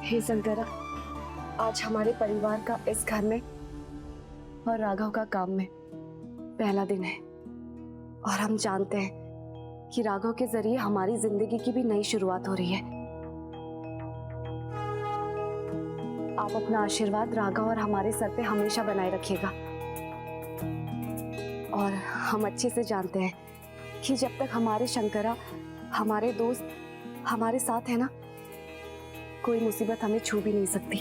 हे शंकरा, आज हमारे परिवार का इस घर में और राघव का काम में पहला दिन है और हम जानते हैं कि राघव के जरिए हमारी जिंदगी की भी नई शुरुआत हो रही है। आप अपना आशीर्वाद राघव और हमारे सर पे हमेशा बनाए रखिएगा। और हम अच्छे से जानते हैं कि जब तक हमारे शंकरा, हमारे दोस्त हमारे साथ है ना, कोई मुसीबत हमें छू भी नहीं सकती।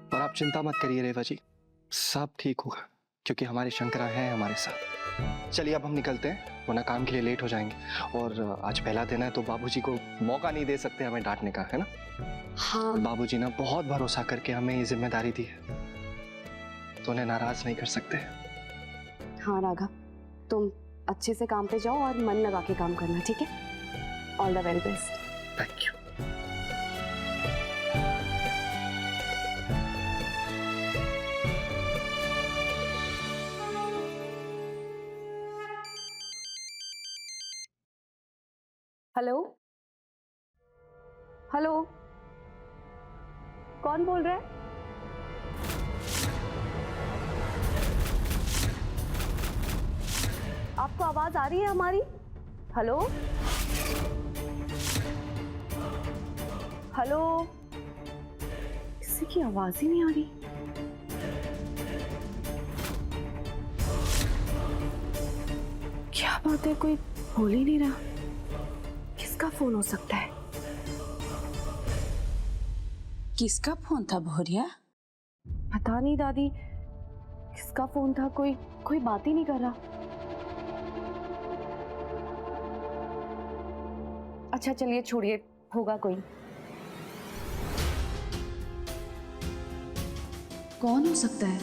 और आप चिंता मत करिए रेवा जी, सब ठीक होगा क्योंकि हमारे शंकरा हैं हमारे साथ। चलिए अब हम निकलते हैं वरना काम के लिए लेट हो जाएंगे। और आज पहला दिन है तो बाबूजी को मौका नहीं दे सकते हमें डांटने का, है ना? हाँ, बाबूजी ने बहुत भरोसा करके हमें ये जिम्मेदारी दी है तो उन्हें नाराज नहीं कर सकते। हाँ राघव, तुम अच्छे से काम पे जाओ और मन लगा के काम करना, ठीक है? All the very best. Thank you. Hello hello, कौन बोल रहा है? आपको आवाज आ रही है हमारी? हेलो हेलो, किसी की आवाज ही नहीं आ रही। क्या बात है, कोई बोल ही नहीं रहा। किसका फोन हो सकता है? किसका फोन था भोरिया? पता नहीं दादी, किसका फोन था, कोई बात ही नहीं कर रहा। अच्छा चलिए छोड़िए, होगा कोई। कौन हो सकता है?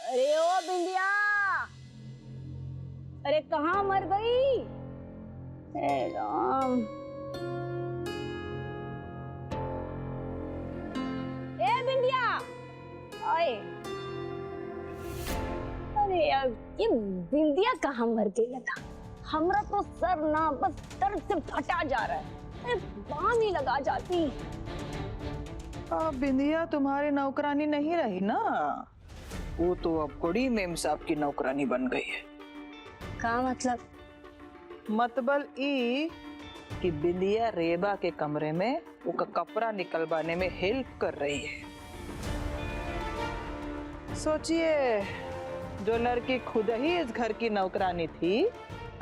अरे ओ बिंदिया, अरे कहाँ मर गई? हे राम, ए बिंदिया, ओए, अरे यार ये बिंदिया कहाँ मर गई लता? हमरा तो सर ना बस दर्द से फटा जा रहा है। अरे बाम ही लगा जाती। अब बिंदिया तुम्हारी नौकरानी नहीं रही ना, वो तो अब कोड़ी मेम साहब की नौकरानी बन गई है। का मतबल ई कि बिंदिया रेबा के कमरे में वो का कपड़ा निकलवाने में हेल्प कर रही है। सोचिए, जो लड़की खुद ही इस घर की नौकरानी थी,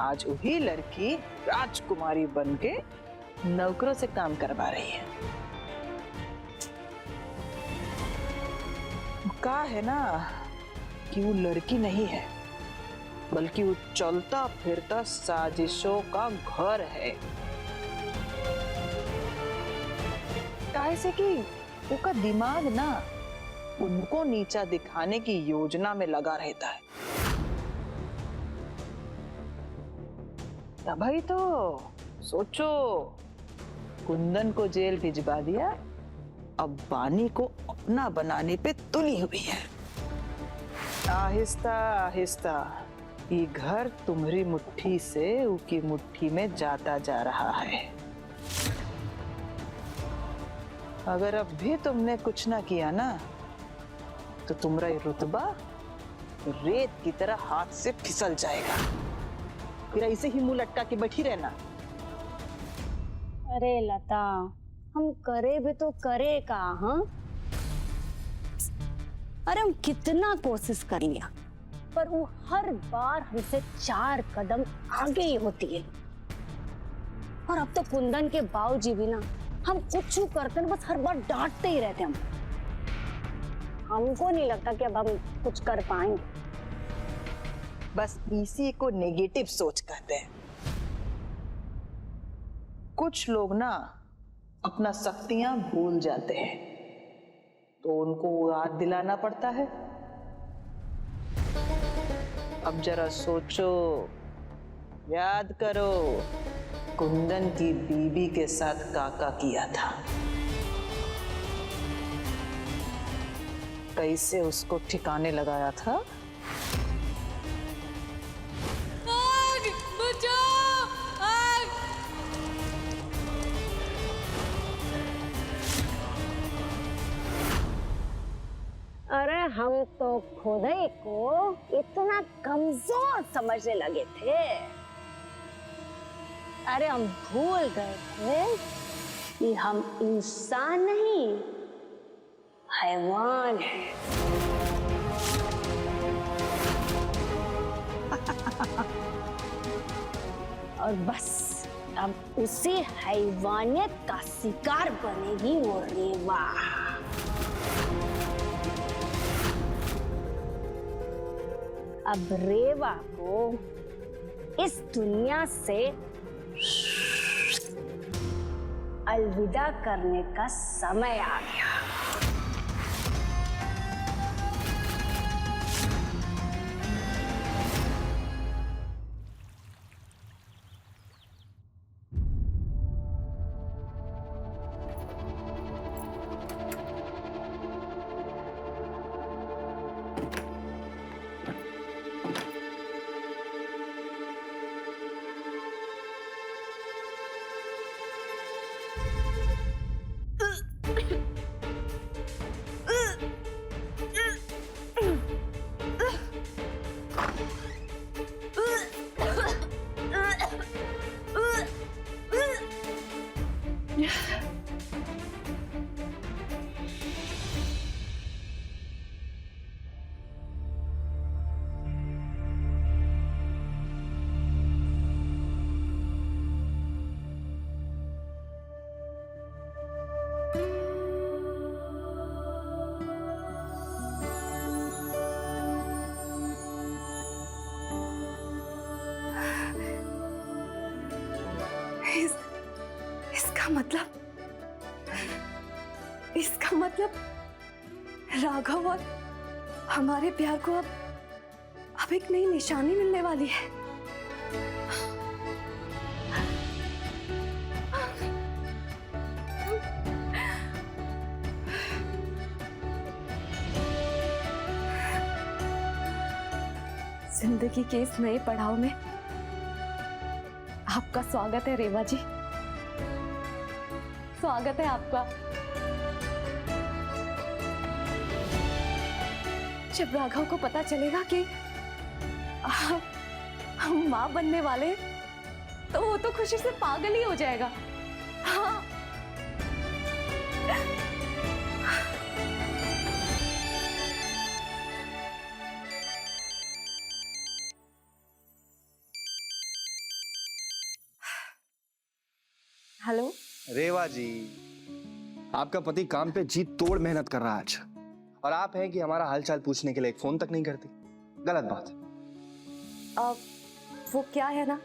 आज वही लड़की राजकुमारी बन के नौकरों से काम करवा रही है। कहा है ना कि वो लड़की नहीं है, बल्कि वो चलता फिरता साजिशों का घर है। कैसे कि उसका दिमाग ना उनको नीचा दिखाने की योजना में लगा रहता है। भाई तो सोचो, कुंदन को जेल भिजवा दिया, अब बानी को अपना बनाने पे तुली हुई है। आहिस्ता आहिस्ता ये घर तुम्हारी मुट्ठी से उसकी मुट्ठी में जाता जा रहा है। अगर अब भी तुमने कुछ ना किया ना, तो तुम्हारा ये रुतबा रेत की तरह हाथ से फिसल जाएगा। फिर ऐसे ही मुंह लटका के बैठी रहना। अरे लता, हम करे भी तो करे का? हाँ, अरे हम कितना कोशिश कर लिया, पर वो हर बार हमसे 4 कदम आगे ही होती है। और अब तो कुंदन के बावजूद भी ना हम कुछ करते ना, बस हर बार डांटते ही रहते हम। हमको नहीं लगता कि अब हम कुछ कर पाएंगे। बस इसी को नेगेटिव सोच कहते हैं। कुछ लोग ना अपना शक्तियां भूल जाते हैं, तो उनको याद दिलाना पड़ता है। अब जरा सोचो याद करो, कुंदन की बीबी के साथ काका किया था। कैसे उसको ठिकाने लगाया था? आग! बचाओ! आग! अरे हम तो खुद ही को इतना कमजोर समझने लगे थे। अरे हम भूल गए थे कि हम इंसान नहीं, हैवान हैं। और बस अब उसी हैवानियत का शिकार बनेगी वो रेवा। अब रेवा को इस दुनिया से अलविदा करने का समय आ गया। इसका मतलब राघव और हमारे प्यार को अब एक नई निशानी मिलने वाली है। जिंदगी के इस नए पड़ाव में आपका स्वागत है रेवा जी, स्वागत है आपका। जब राघव को पता चलेगा कि हम मां बनने वाले, तो वो तो खुशी से पागल ही हो जाएगा। हाँ। हेलो रेवा जी, आपका पति काम पे जी तोड़ मेहनत कर रहा है आज, और आप हैं कि हमारा हालचाल पूछने के लिए एक फोन तक नहीं करती। गलत बात है। वो क्या है ना,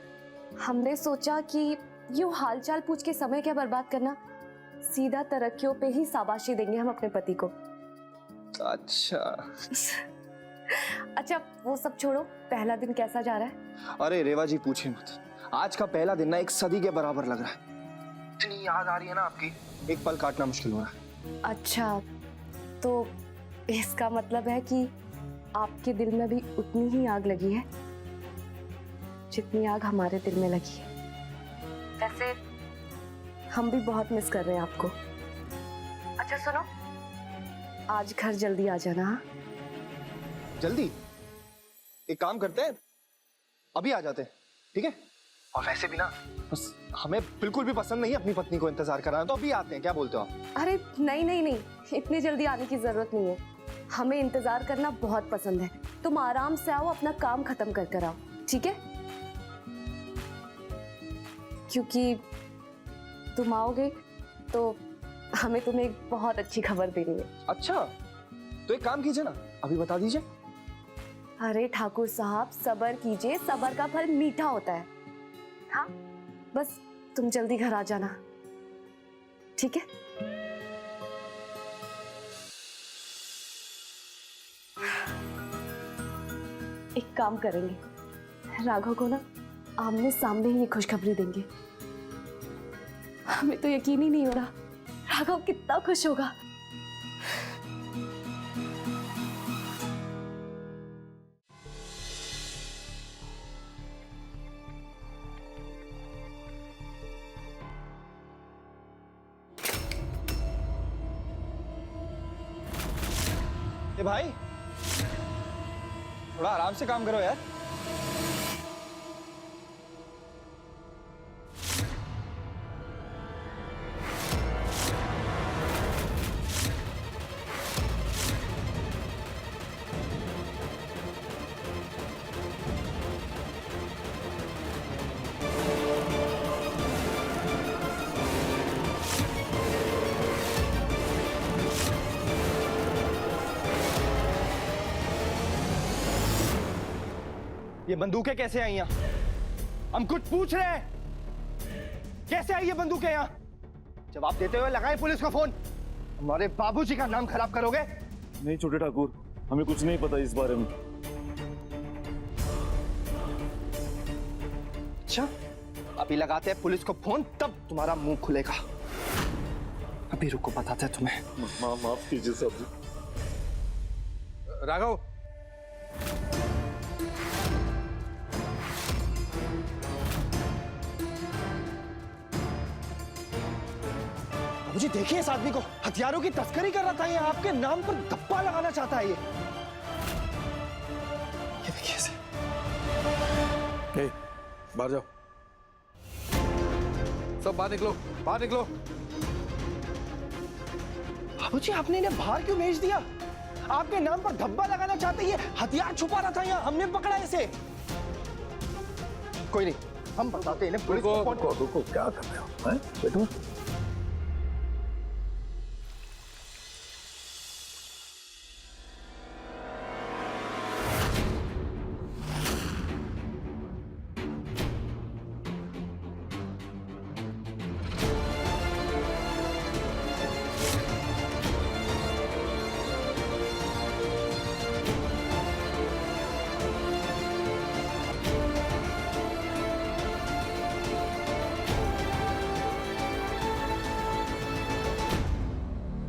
हमने सोचा कि यूं हालचाल पूछ के समय क्या बर्बाद करना, सीधा तरक्कियों पे ही शाबाशी देंगे हम अपने पति को। अच्छा अच्छा वो सब छोड़ो, पहला दिन कैसा जा रहा है? अरे रेवा जी पूछिए मत, आज का पहला दिन ना एक सदी के बराबर लग रहा है। इतनी याद आ रही है ना आपकी, एक पल काटना मुश्किल हो रहा है। अच्छा, तो इसका मतलब है कि आपके दिल में भी उतनी ही आग लगी है जितनी आग हमारे दिल में लगी है। वैसे हम भी बहुत मिस कर रहे हैं आपको। अच्छा सुनो, आज घर जल्दी आ जाना। हाँ? जल्दी? एक काम करते हैं, अभी आ जाते हैं, ठीक है? और वैसे भी ना, बस हमें बिल्कुल भी पसंद नहीं है अपनी पत्नी को इंतजार कराना, तो अभी आते हैं, क्या बोलते हो आप? अरे नहीं नहीं नहीं, इतनी जल्दी आने की जरूरत नहीं है। हमें इंतजार करना बहुत पसंद है। तुम आराम से आओ, अपना काम खत्म कर कर आओ, ठीक है? क्योंकि तुम आओगे तो हमें तुम्हें एक बहुत अच्छी खबर देनी है। अच्छा, तो एक काम कीजिए ना, अभी बता दीजिए। अरे ठाकुर साहब, सब्र कीजिए, सब्र का फल मीठा होता है। हाँ, बस तुम जल्दी घर आ जाना, ठीक है? एक काम करेंगे, राघव को ना आमने सामने ही ये खुशखबरी देंगे। हमें तो यकीन ही नहीं हो रहा राघव कितना खुश होगा। ए भाई, थोड़ा आराम से काम करो यार। ये बंदूकें कैसे आई यहाँ? हम कुछ पूछ रहे हैं, कैसे आई ये बंदूकें यहाँ? जवाब देते हुए लगाए पुलिस को फोन। हमारे बाबूजी का नाम खराब करोगे। नहीं छोटे ठाकुर, हमें कुछ नहीं पता इस बारे में। अच्छा, अभी लगाते हैं पुलिस को फोन, तब तुम्हारा मुंह खुलेगा। अभी रुको, बताते हैं तुम्हें। माफ कीजिए साहब जी। राघव, मुझे देखिए इस आदमी को, हथियारों की तस्करी कर रहा था। ये आपके नाम पर धब्बा लगाना चाहता है। ये देखिए इसे। बाहर जाओ, सब बाहर निकलो, बाहर निकलो। बाबूजी, आपने इन्हें बाहर क्यों भेज दिया? आपके नाम पर धब्बा लगाना चाहते। ये हथियार छुपा रहा था यहाँ, हमने पकड़ा इसे। कोई नहीं, हम बताते हैं इन्हें पुलिस को। रुको, क्या कर रहे हो? हैं? बैठो।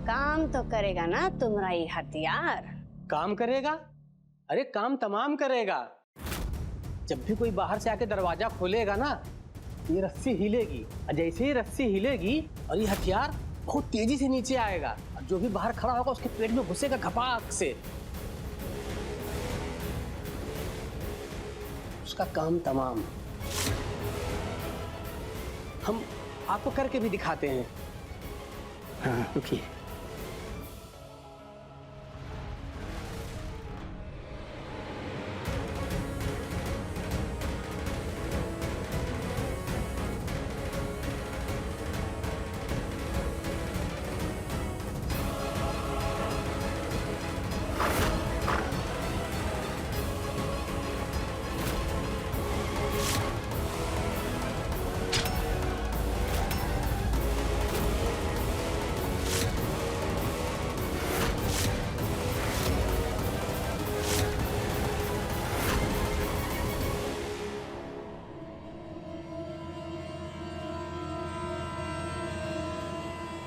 काम तो करेगा ना तुम्हारा ये हथियार? काम करेगा? अरे काम तमाम करेगा। जब भी कोई बाहर से आके दरवाजा खोलेगा ना, ये रस्सी हिलेगी, और जैसे ही रस्सी हिलेगी और ये हथियार बहुत तेजी से नीचे आएगा, और जो भी बाहर खड़ा होगा उसके पेट में घुसेगा घपाक से। उसका काम तमाम। हम आपको करके भी दिखाते हैं। हाँ, रुकिए।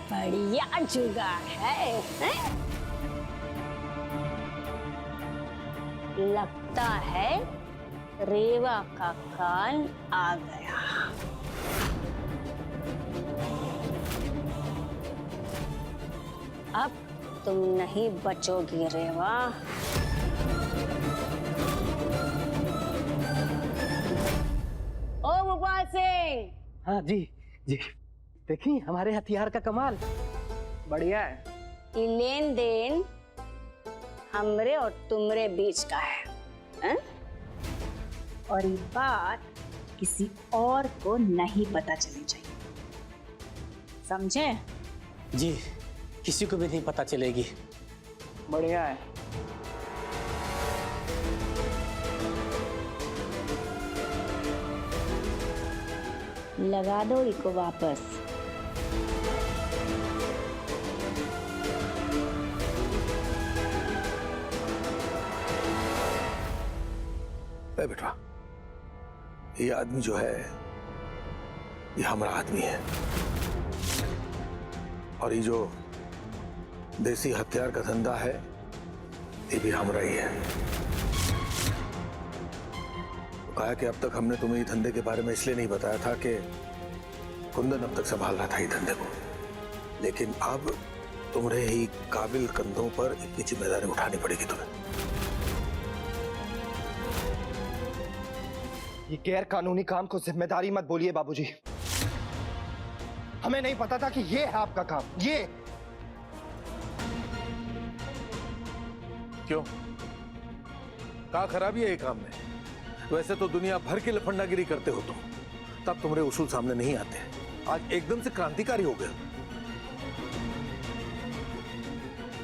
बढ़िया जुगाड़ है, हैं? लगता है रेवा का काल आ गया। अब तुम नहीं बचोगी रेवा। ओ भोपाल सिंह। हाँ जी जी, देखिए हमारे हथियार का कमाल। बढ़िया है। ये लेन देन हमरे और तुमरे बीच का है, हैं? और ये बात किसी और को नहीं पता चलनी चाहिए, समझे? जी, किसी को भी नहीं पता चलेगी। बढ़िया है। लगा दो इको वापस। बेटा, ये आदमी जो है ये हमारा आदमी है, और ये जो देसी हथियार का धंधा है ये भी हमारा ही है। तो कहा कि अब तक हमने तुम्हें ये धंधे के बारे में इसलिए नहीं बताया था कि कुंदन अब तक संभाल रहा था ये धंधे को, लेकिन अब तुम्हारे ही काबिल कंधों पर इतनी जिम्मेदारी उठानी पड़ेगी तुम्हें। ये गैर कानूनी काम को जिम्मेदारी मत बोलिए बाबूजी। हमें नहीं पता था कि ये है आपका काम। ये क्यों? क्या खराबी है ये काम में? वैसे तो दुनिया भर की लफंडागिरी करते हो तुम, तब तुम्हारे उसूल सामने नहीं आते। आज एकदम से क्रांतिकारी हो गए।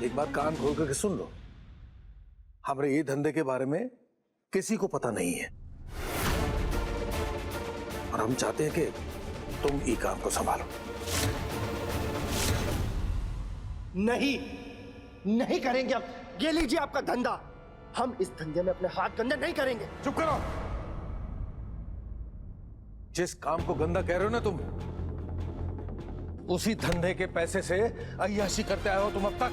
एक बात कान खोल करके सुन लो, हमारे ये धंधे के बारे में किसी को पता नहीं है, और हम चाहते हैं कि तुम ये काम को संभालो। नहीं, नहीं करेंगे अब। ये लीजिए आपका धंधा। हम इस धंधे में अपने हाथ गंदे नहीं करेंगे। चुप करो। जिस काम को गंदा कह रहे हो ना तुम, उसी धंधे के पैसे से अय्याशी करते आए हो तुम अब तक।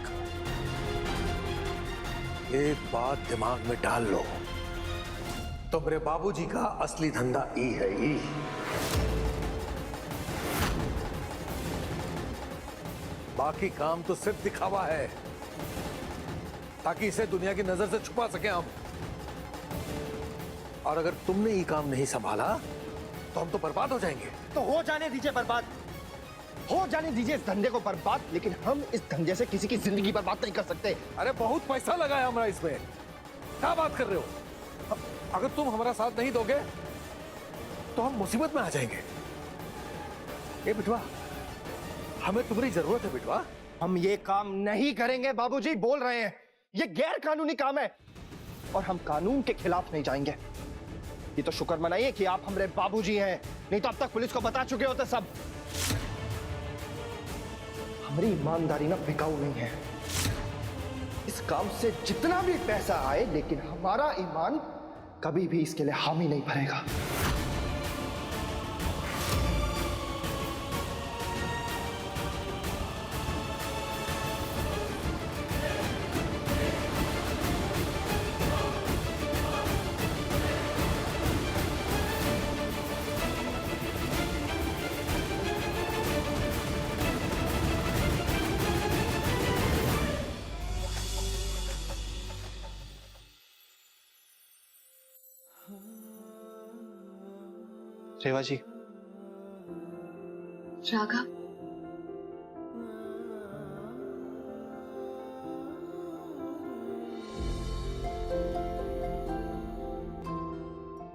एक बात दिमाग में डाल लो, तुम्हारे बाबूजी का असली धंधा ई है। ई बाकी काम तो सिर्फ दिखावा है, ताकि इसे दुनिया की नजर से छुपा सके हम। और अगर तुमने ये काम नहीं संभाला तो हम तो बर्बाद हो जाएंगे। तो हो जाने दीजिए बर्बाद, हो जाने दीजिए इस धंधे को बर्बाद, लेकिन हम इस धंधे से किसी की जिंदगी बर्बाद नहीं कर सकते। अरे बहुत पैसा लगा है हमारा इसमें, क्या बात कर रहे हो? अगर तुम हमारा साथ नहीं दोगे तो हम मुसीबत में आ जाएंगे। ए बिटवा, हमें तुम्हारी जरूरत है बिटवा। हम ये काम नहीं करेंगे बाबूजी, बोल रहे हैं। ये गैर कानूनी काम है और हम कानून के खिलाफ नहीं जाएंगे। ये तो शुक्र मनाइए कि आप हमारे बाबूजी हैं, नहीं तो अब तक पुलिस को बता चुके होते सब। हमारी ईमानदारी ना बिकाऊ नहीं है। इस काम से जितना भी पैसा आए, लेकिन हमारा ईमान कभी भी इसके लिए हामी नहीं भरेगा। रेवा जी, राघव,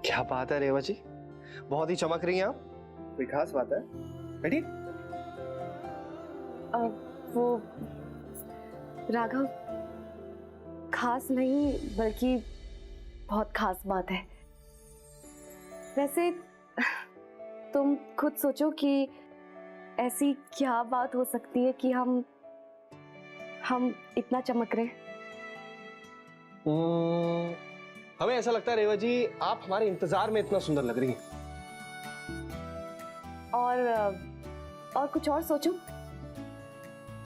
क्या बात है रेवा जी, बहुत ही चमक रही हैं आप। कोई खास बात है? बैठिए। वो राघव, खास नहीं बल्कि बहुत खास बात है। वैसे तुम खुद सोचो कि ऐसी क्या बात हो सकती है कि हम इतना चमक रहे। हमें ऐसा लगता है रेवा जी, आप हमारे इंतजार में इतना सुंदर लग रही हैं। और कुछ और सोचो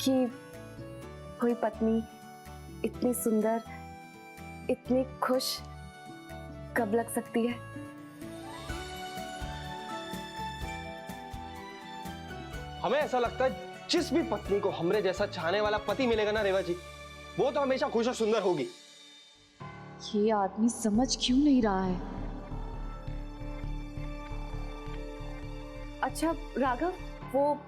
कि कोई पत्नी इतनी सुंदर, इतनी खुश कब लग सकती है। हमें ऐसा लगता है जिस भी पत्नी को हमरे जैसा चाहने वाला पति मिलेगा ना रेवा जी, वो तो हमेशा खुश और सुंदर होगी। ये आदमी समझ क्यों नहीं रहा है? अच्छा राघव, वो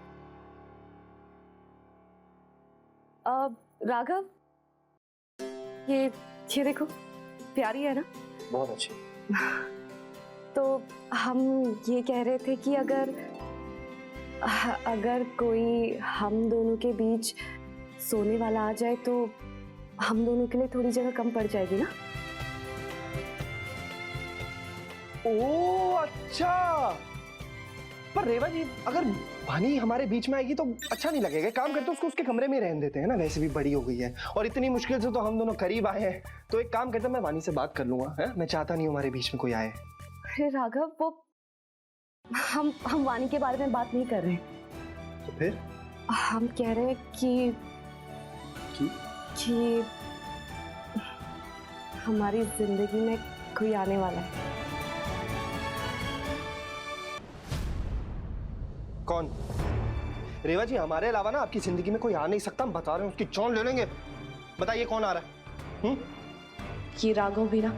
राघव, ये देखो, प्यारी है ना? बहुत अच्छी। तो हम ये कह रहे थे कि अगर कोई हम दोनों के बीच सोने वाला आ जाए तो हम दोनों के लिए थोड़ी जगह कम पड़ जाएगी ना? ओह अच्छा, पर रेवा जी अगर वानी हमारे बीच में आएगी तो अच्छा नहीं लगेगा। काम करते उसको उसके कमरे में रहने देते हैं ना, वैसे भी बड़ी हो गई है और इतनी मुश्किल से तो हम दोनों करीब आए हैं। तो एक काम करते मैं वानी से बात कर लूंगा, है? मैं चाहता नहीं हमारे बीच में कोई आए। अरे राघव, वो हम वानी के बारे में बात नहीं कर रहे। तो फिर हम कह रहे हैं कि हमारी जिंदगी में कोई आने वाला है। कौन? रेवा जी, हमारे अलावा ना आपकी जिंदगी में कोई आ नहीं सकता, हम बता रहे हैं, उसकी जान ले लेंगे। बताइए कौन आ रहा है? ये राघव भी ना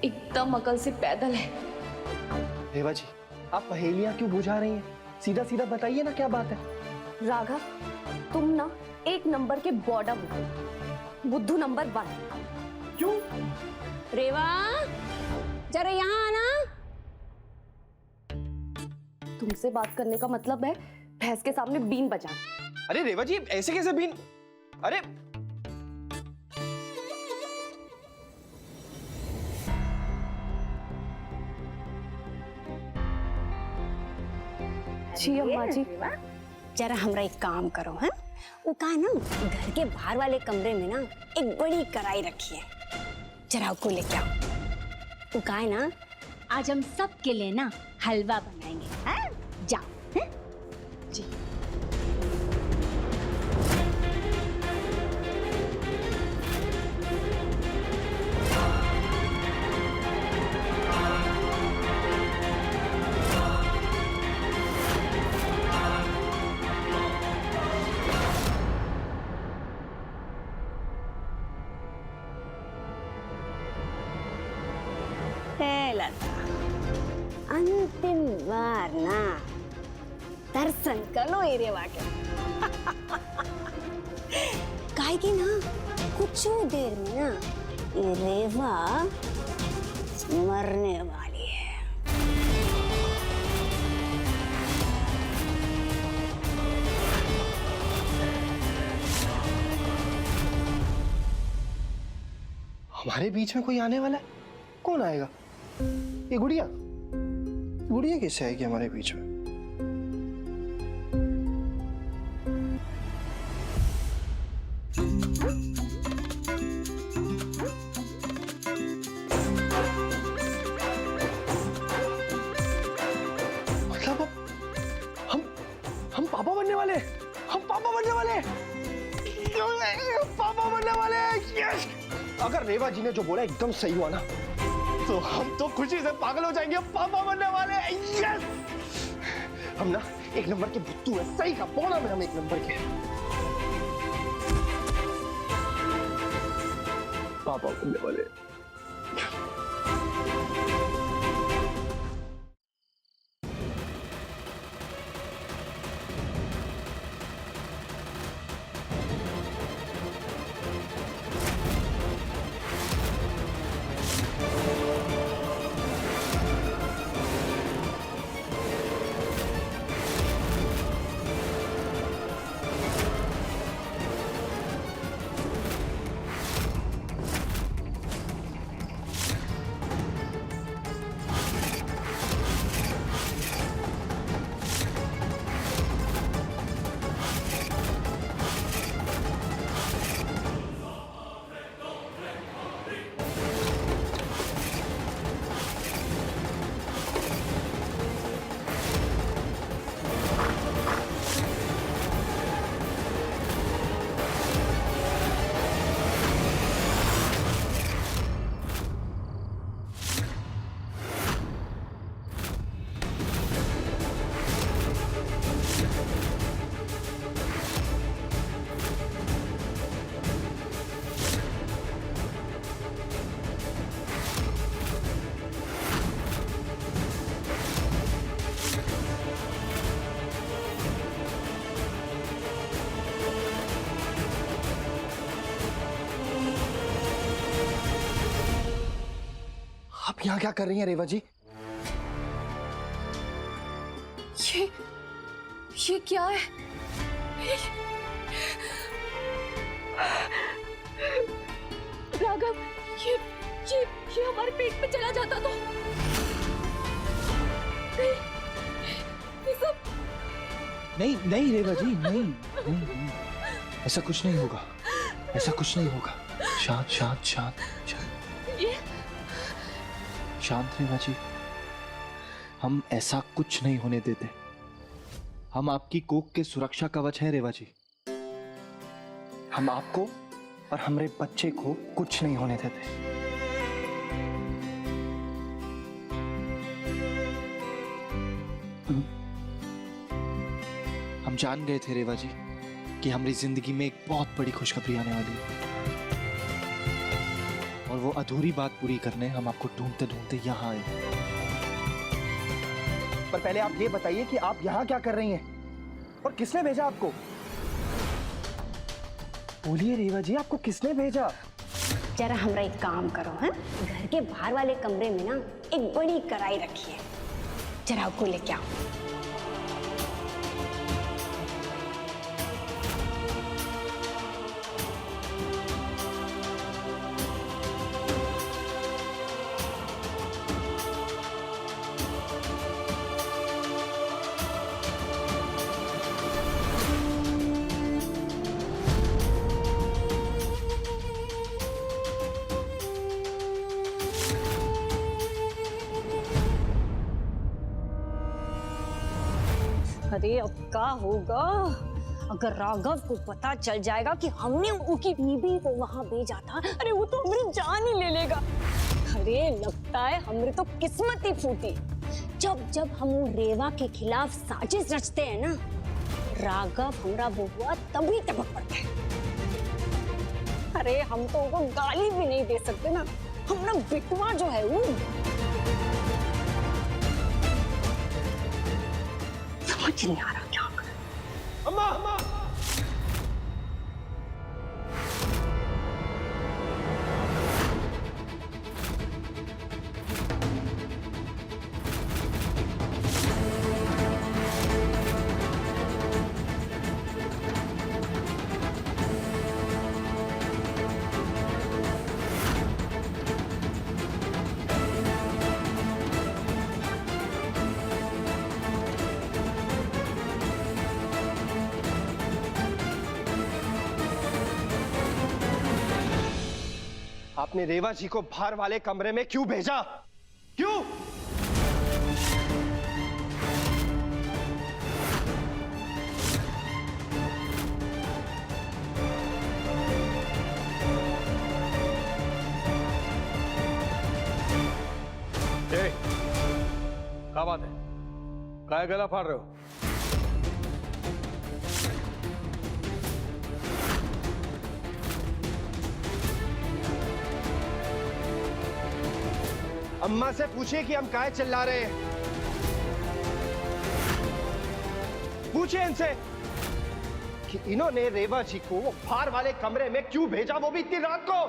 एकदम अकल से पैदल है। रेवा जी, आप पहेलियां क्यों बुझा रही हैं? सीधा सीधा बताइए ना क्या बात है। राघव, तुम ना एक नंबर के बॉडम हो, बुद्धू नंबर 1। क्यों? रेवा, जरा यहाँ आना। तुमसे बात करने का मतलब है भैंस के सामने बीन बजाना। अरे रेवा जी, ऐसे कैसे बीन? अरे जी अम्मा जी। जरा हमरा एक काम करो, हैं? वो कहा ना, घर के बाहर वाले कमरे में ना एक बड़ी कढ़ाई रखी है, जरा उसको लेके आओ। वो कहा है ना, आज हम सब के लिए ना हलवा बनाएंगे, हैं? जाओ, हैं? जी। लता, अंतिम बार ना दर्शन करो रेवा के। काहे की ना कुछ देर में ना ये रेवा मरने वाली है। हमारे बीच में कोई आने वाला है? कौन आएगा? ये गुड़िया? गुड़िया कैसे आएगी हमारे बीच में? मतलब हम पापा बनने वाले हैं। हम पापा बनने वाले हैं। पापा बनने वाले हैं। यस! अगर रेवा जी ने जो बोला एकदम सही हुआ ना, तो हम तो खुशी से पागल हो जाएंगे। पापा बनने वाले हैं। यस! हम ना एक नंबर के बुद्धू हैं। सही का बोला में हम एक नंबर के पापा बनने वाले हैं। आप यहाँ क्या कर रही हैं रेवा जी? ये क्या है? राघव, ये हमारे पेट में चला जाता तो ये सब नहीं रेवा जी, नहीं। ऐसा कुछ नहीं होगा। ऐसा कुछ नहीं होगा। शांत रेवा जी। हम ऐसा कुछ नहीं होने देते। हम आपकी कोख के सुरक्षा कवच हैं रेवा जी। हम आपको और हमारे बच्चे को कुछ नहीं होने देते। हम जान गए थे रेवा जी कि हमारी जिंदगी में एक बहुत बड़ी खुशखबरी आने वाली है, और वो अधूरी बात पूरी करने हम आपको ढूंढते ढूंढते यहाँ आए। पर पहले आप ये बताइए कि आप यहाँ क्या कर रही हैं और किसने भेजा आपको? बोलिए रेवा जी, आपको किसने भेजा? जरा हमरा एक काम करो, हैं? घर के बाहर वाले कमरे में ना एक बड़ी कढ़ाई रखी है, जरा उसको लेके आओ। अरे अब क्या होगा अगर राघव को पता चल जाएगा कि हमने उनकी बीबी को वहां भेजा था? अरे वो तो हमारी जान ही ले लेगा। अरे लगता है हमारी तो किस्मत ही फूटी। जब जब हम रेवा के खिलाफ साजिश रचते हैं ना, राघव हमारा बहुआ तभी टपक पड़ता है। अरे हम तो उनको गाली भी नहीं दे सकते ना, हमारा बिटवा जो है वो समझ नहीं आ रहा क्या करें। अम्मा, अम्मा! आपने रेवा जी को बाहर वाले कमरे में क्यों भेजा? क्यों? क्या बात है? काय गला फाड़ रहे हो? अम्मा से पूछिए कि हम काहे चिल्ला रहे हैं। पूछिए इनसे कि इन्होंने रेवा जी को बाहर वाले कमरे में क्यों भेजा, वो भी इतनी रात को।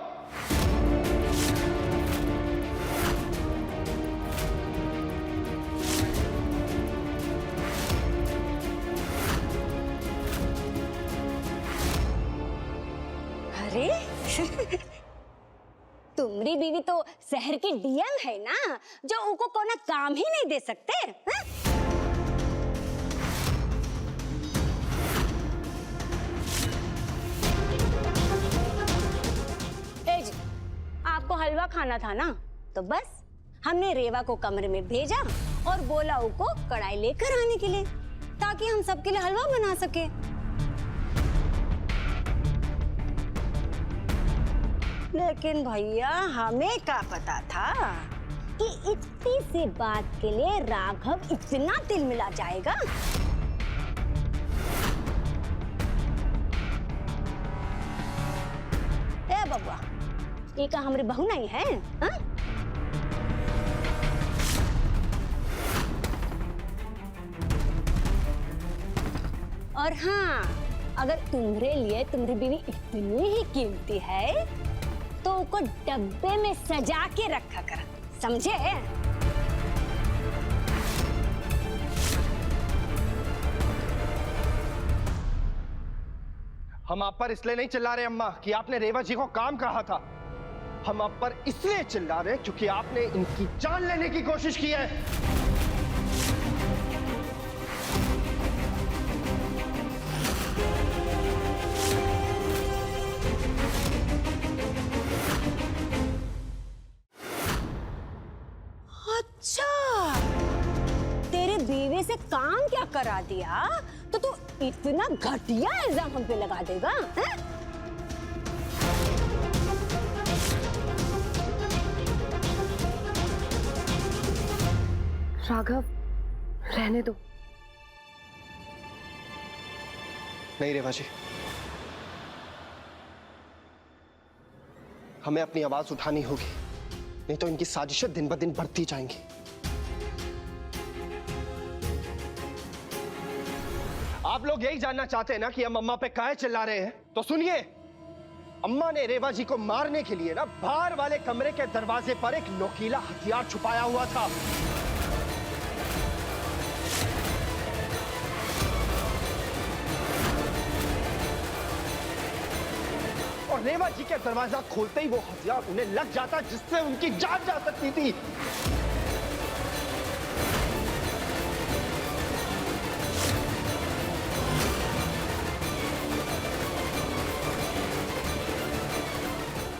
अरे तुम्हारी बीवी तो शहर की डीएम है ना, जो उनको कोना काम ही नहीं दे सकते हैं? ए जी, आपको हलवा खाना था ना, तो बस हमने रेवा को कमरे में भेजा और बोला उनको कढ़ाई लेकर आने के लिए, ताकि हम सबके लिए हलवा बना सके। लेकिन भैया हमें क्या पता था कि इतनी सी बात के लिए राघव इतना दिल मिला जाएगा। ए बबुआ, ये का हमारी बहू नहीं है? हा? और हाँ, अगर तुम्हारे लिए तुम्हारी बीवी इतनी ही कीमती है तो उसको डब्बे में सजा के रखा कर, समझे? हम आप पर इसलिए नहीं चिल्ला रहे अम्मा कि आपने रेवा जी को काम कहा था। हम आप पर इसलिए चिल्ला रहे क्योंकि आपने इनकी जान लेने की कोशिश की है। अच्छा, करा दिया तो तू इतना घटिया इल्जाम हम पे लगा देगा हैं? राघव, रहने दो। नहीं रेवा जी, हमें अपनी आवाज उठानी होगी, नहीं तो इनकी साजिशें दिन ब दिन बढ़ती जाएंगी। आप लोग यही जानना चाहते हैं ना कि हम अम्मा पे काहे चिल्ला रहे हैं? तो सुनिए, अम्मा ने रेवा जी को मारने के लिए ना बाहर वाले कमरे के दरवाजे पर एक नोकीला हथियार छुपाया हुआ था। और रेवा जी के दरवाजा खोलते ही वो हथियार उन्हें लग जाता, जिससे उनकी जान जा सकती थी।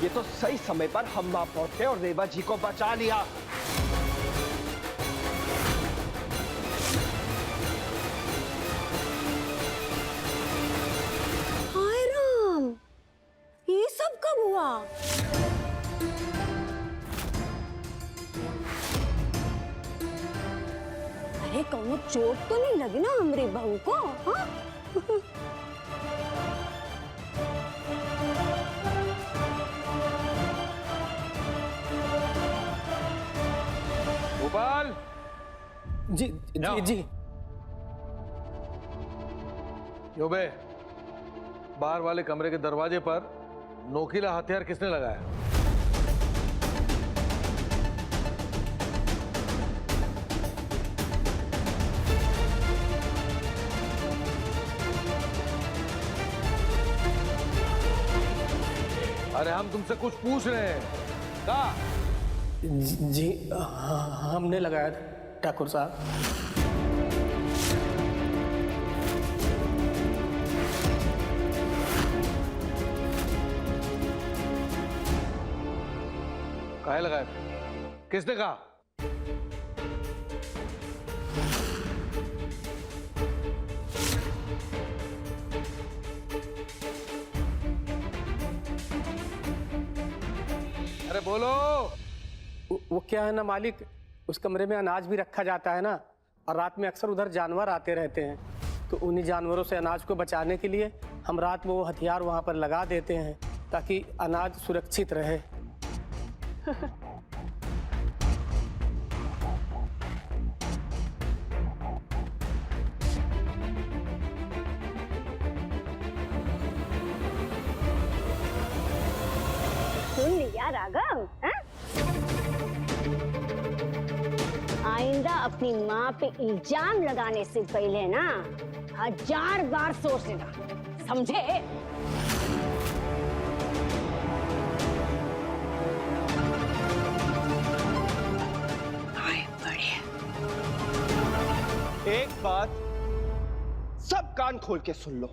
ये तो सही समय पर हम वहां पहुंचे और रेवा जी को बचा लिया। हाय राम, ये सब कब हुआ? अरे कौनो चोट तो नहीं लगी ना हमारी बहू को? हाँ? गोपाल, जी जी जी। योबे, बाहर वाले कमरे के दरवाजे पर नोकीला हथियार किसने लगाया? अरे हम तुमसे कुछ पूछ रहे हैं। कहा? जी हाँ, हमने लगाया था ठाकुर साहब। काहे लगाया? किसने कहा? अरे बोलो। वो क्या है ना मालिक, उस कमरे में अनाज भी रखा जाता है ना, और रात में अक्सर उधर जानवर आते रहते हैं, तो उन्हीं जानवरों से अनाज को बचाने के लिए हम रात में वो हथियार वहाँ पर लगा देते हैं ताकि अनाज सुरक्षित रहे। सुन लिया राघव? हाँ? आइंदा अपनी माँ पे इल्जाम लगाने से पहले ना 1000 बार सोच लेना, समझे? एक बात सब कान खोल के सुन लो,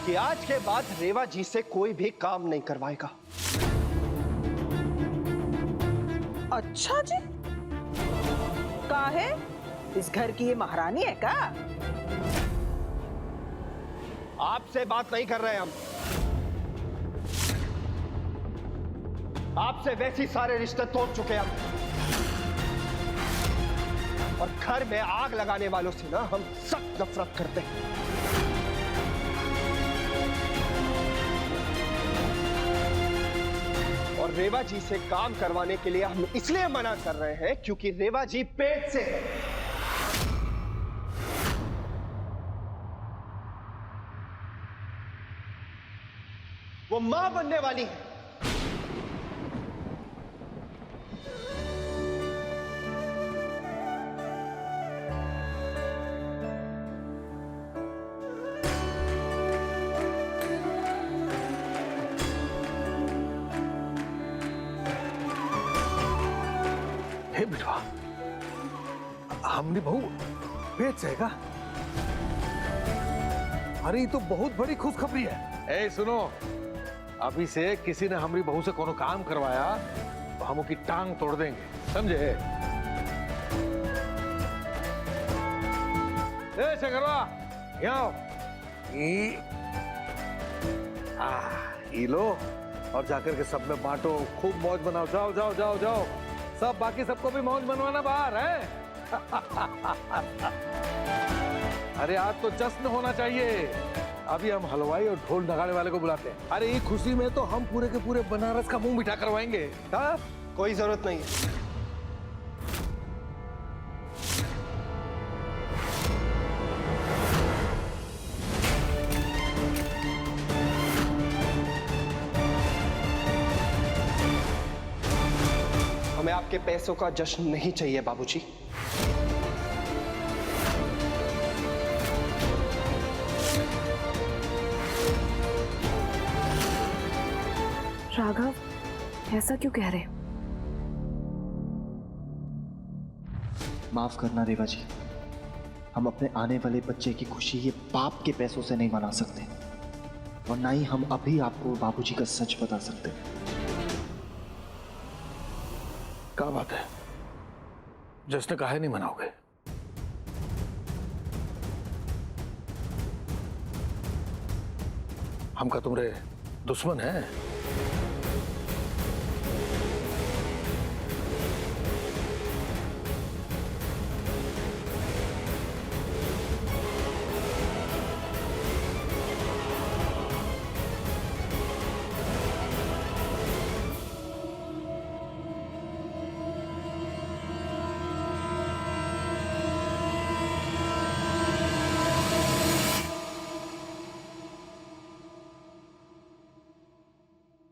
कि आज के बाद रेवा जी से कोई भी काम नहीं करवाएगा। अच्छा जी, काहे? इस घर की ये महारानी है का? आपसे बात नहीं कर रहे हम, आपसे वैसी सारे रिश्ते तोड़ चुके हम, और घर में आग लगाने वालों से ना हम सख्त नफरत करते हैं। और रेवा जी से काम करवाने के लिए हम इसलिए मना कर रहे हैं क्योंकि रेवा जी पेट से है। वो मां बनने वाली है। हे बिटवा, हमने बहू पेट से है का? अरे ये तो बहुत बड़ी खुशखबरी है। ए सुनो, अभी से किसी ने हमारी बहू से कोनो काम करवाया तो हम उसकी टांग तोड़ देंगे, समझे? ए शंकरवा, यहाँ आओ। ई लो और जाकर के सब में बांटो, खूब मौज बनाओ। जाओ जाओ जाओ जाओ, सब बाकी सबको भी मौज बनवाना बाहर है। अरे आज तो जश्न होना चाहिए। अभी हम हलवाई और ढोल नगाड़े वाले को बुलाते हैं। अरे ये खुशी में तो हम पूरे के पूरे बनारस का मुंह मीठा करवाएंगे। हाँ? कोई जरूरत नहीं है। हमें आपके पैसों का जश्न नहीं चाहिए बाबूजी। राघव ऐसा क्यों कह रहे? माफ करना रेवा जी, हम अपने आने वाले बच्चे की खुशी ये पाप के पैसों से नहीं मना सकते, और ना ही हम अभी आपको बाबूजी का सच बता सकते। क्या बात है, जश्न काहे नहीं मनाओगे? हम का तुम्हारे दुश्मन हैं?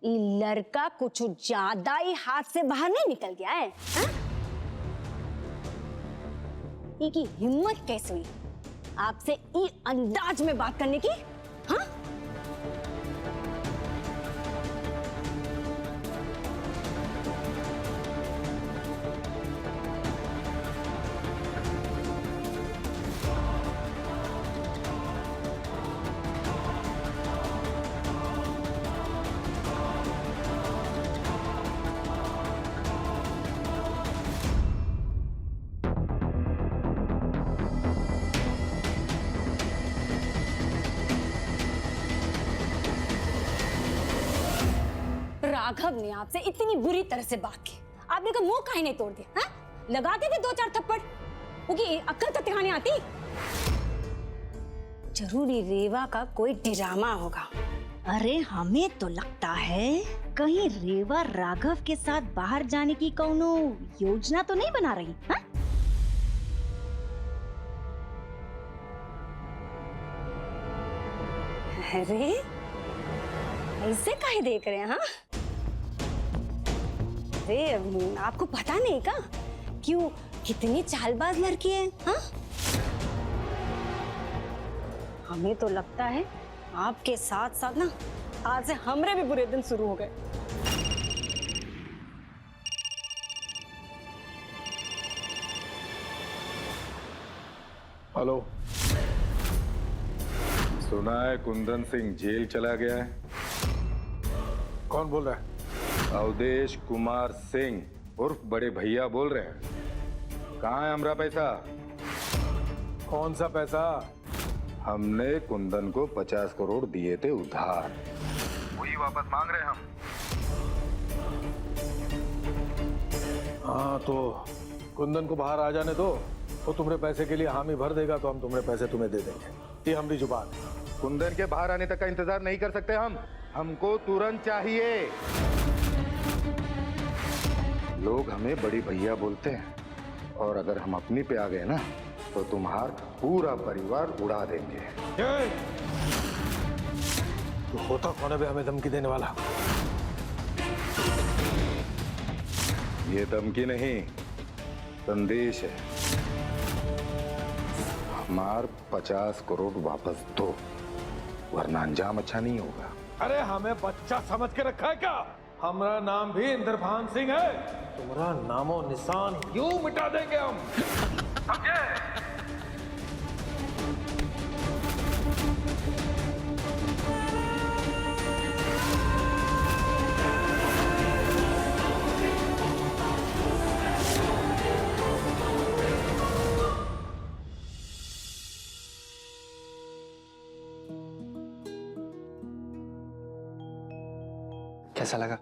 ये लड़का कुछ ज्यादा ही हाथ से बाहर नहीं निकल गया है, हाँ? की हिम्मत कैसे हुई आपसे ई अंदाज में बात करने की? हाँ? राघव ने आपसे इतनी बुरी तरह से बात की, आपने का मुंह काहे नहीं तोड़ दिया? हाँ? लगा के थे 2-4 थप्पड़, क्योंकि अक्ल तक दिखाने आती। जरूरी रेवा का कोई ड्रामा होगा। अरे हमें तो लगता है कहीं रेवा राघव के साथ बाहर जाने की कौनो योजना तो नहीं बना रही? हाँ? अरे ऐसे काहे देख रहे हैं? हाँ? अरे आपको पता नहीं का क्यों कितनी चालबाज लड़की है? हाँ? हमें तो लगता है आपके साथ साथ ना आज से हमरे भी बुरे दिन शुरू हो गए। हेलो, सुना है कुंदन सिंह जेल चला गया है। कौन बोल रहा है? अवधेश कुमार सिंह उर्फ बड़े भैया बोल रहे हैं। कहाँ है हमारा पैसा? कौन सा पैसा? हमने कुंदन को 50 करोड़ दिए थे उधार, वही वापस मांग रहे हैं हम। हाँ तो कुंदन को बाहर आ जाने दो, वो तुम्हारे पैसे के लिए हामी भर देगा तो हम तुम्हारे पैसे तुम्हें दे देंगे। ये हमारी जुबान है। कुंदन के बाहर आने तक का इंतजार नहीं कर सकते हम, हमको तुरंत चाहिए। लोग हमें बड़ी भैया बोलते हैं, और अगर हम अपनी पे आ गए ना तो तुम्हारा पूरा परिवार उड़ा देंगे। तो होता कौन है बे हमें धमकी देने वाला? ये धमकी नहीं, संदेश है। हमार 50 करोड़ वापस दो, वरना अंजाम अच्छा नहीं होगा। अरे हमें बच्चा समझ के रखा है क्या? हमारा नाम भी इंद्रभान सिंह है, तुम्हारा नामो निशान यूं मिटा देंगे हम, समझे? कैसा लगा?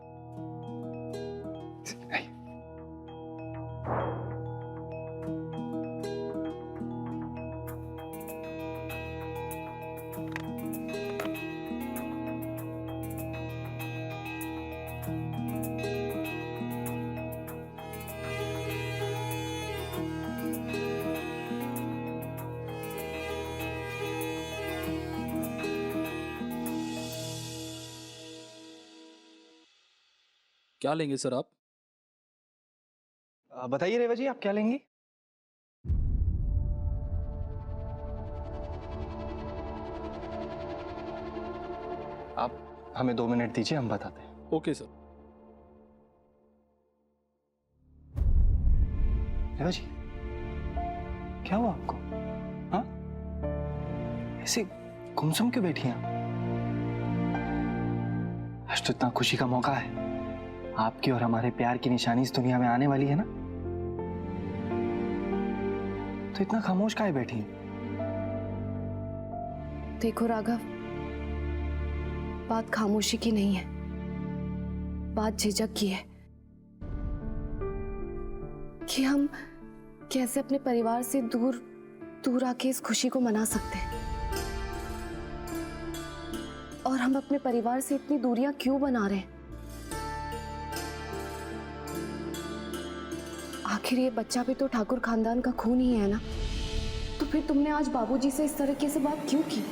क्या लेंगे सर आप? बताइए रेवा जी, आप क्या लेंगी? आप हमें 2 मिनट दीजिए, हम बताते हैं। Okay sir. रेवा जी, क्या हुआ आपको? हाँ, ऐसे गुमसुम क्यों बैठी हैं? आज तो इतना खुशी का मौका है, आपकी और हमारे प्यार की निशानी इस दुनिया में आने वाली है ना, तो इतना खामोश काहे बैठी हैं? देखो राघव, बात खामोशी की नहीं है, बात झिझक की है कि हम कैसे अपने परिवार से दूर दूर आके इस खुशी को मना सकते हैं, और हम अपने परिवार से इतनी दूरियां क्यों बना रहे हैं। आखिर ये बच्चा भी तो ठाकुर खानदान का खून ही है ना, तो फिर तुमने आज बाबूजी से इस तरीके से बात क्यों की?